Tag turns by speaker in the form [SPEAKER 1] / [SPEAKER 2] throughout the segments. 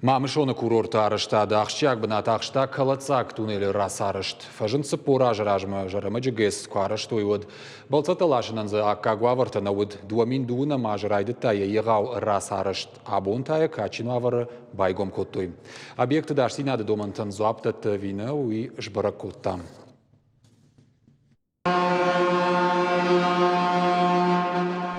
[SPEAKER 1] Мамышоны курорты арышта дақшчак бына тақшта калацак туннели рас арышт. Фажынцы пора жарамы джигес куарышт ойвод. Балцаталашынанзы акка гуаварта науд дуамин дуына мажырайды тая егау рас арышт. Абон тая качину авары байгом коттой. Объекты дашсинады домантан зуаптат вина уи жбарак коттам.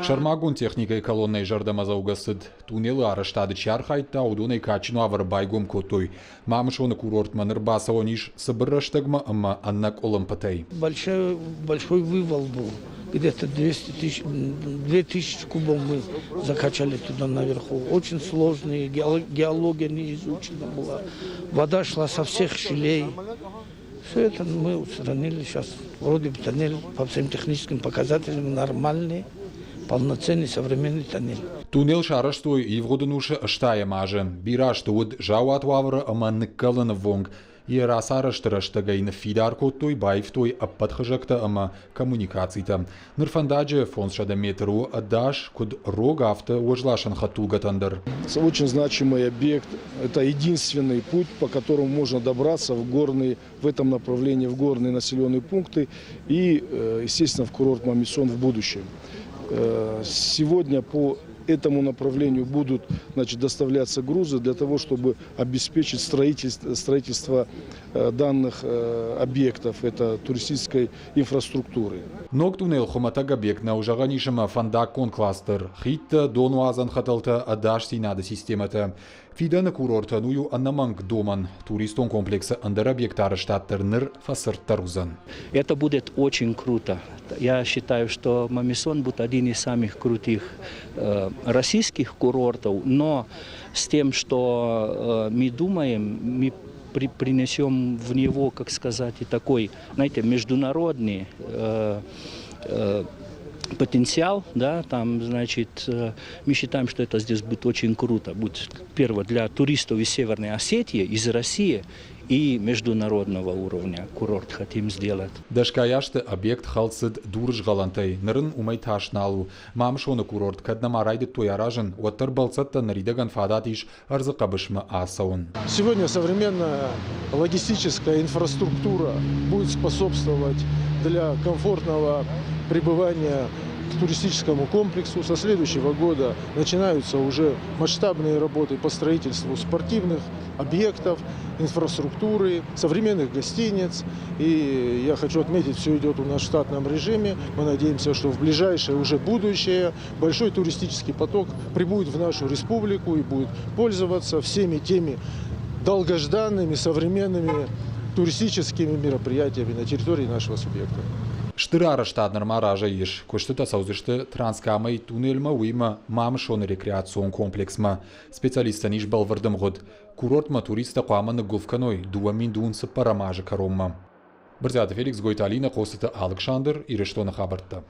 [SPEAKER 1] Шармагун техникой колонной жардамаза угасыд. Туннелы арыштады чархайтта, удуной качину авар байгом котой. Мамышоны курорт манырбаса ониш собыраштагма, amma аннак олымпатай.
[SPEAKER 2] Большой вывал был. Где-то 2000 кубов мы закачали туда наверху. Очень сложные, геология не изучена была. Вода шла со всех щелей. Все это мы устранили. Сейчас вроде бы тоннель по всем техническим показателям нормальный. Полноценный современный тоннель.
[SPEAKER 1] Туннел шараштой и вгоденуше штая маже. Бираш туд жауат вавра аманникалан вонг. И расараштырыштыга ин фидар коттой байфтой аппадхажакта ама коммуникацита. Нырфандаджи фоншада метру адаш куд рогавта ожлашан хатулгатандыр.
[SPEAKER 3] Очень значимый объект. Это единственный путь, по которому можно добраться в этом направлении в горные населенные пункты и, естественно, в курорт Мамисон в будущем. Сегодня по этому направлению будут, доставляться грузы для того, чтобы обеспечить строительство данных объектов, это туристической инфраструктуры.
[SPEAKER 1] Ноктунел хоматаг объект на ужаганишема фандакон кластер. Хитта донуазан хаталта адаш синада системата. Фидана курорта ную аннаманг доман. Туристон комплекса андер объектара штаттер ныр фасыртарузан.
[SPEAKER 4] Это будет очень круто. Я считаю, что Мамисон будет один из самых крутых российских курортов, но с тем, что мы думаем, мы принесем в него, как сказать, и такой, знаете, международный потенциал, да, там, значит, мы считаем, что это здесь будет очень круто. Будет, первое, для туристов из Северной Осетии, из России и международного уровня курорт хотим сделать.
[SPEAKER 1] Дашкаяшты объект халцид дурж галантай, нырын умайташналу. Мамшоны курорт каднама райды тояражын, оттар балцатта наридаган фадатиш арзыкабышмы асаун.
[SPEAKER 3] Сегодня современная логистическая инфраструктура будет способствовать для комфортного пребывания к туристическому комплексу. Со следующего года начинаются уже масштабные работы по строительству спортивных объектов, инфраструктуры, современных гостиниц. И я хочу отметить, все идет у нас в штатном режиме. Мы надеемся, что в ближайшее уже будущее большой туристический поток прибудет в нашу республику и будет пользоваться всеми теми долгожданными современными туристическими мероприятиями на территории нашего субъекта.
[SPEAKER 1] Штырара штатнар маража еш, коштыта саузышты транскамай туннельма уйма мамшон рекреацион комплексма. Специалистан иш балвардым год. Курортма туриста қуаманы гулфканой дуамин дуынсы парамажы каромма. Бірзяты Феликс Гойталина қосыты Александр Ирештоны хабарта.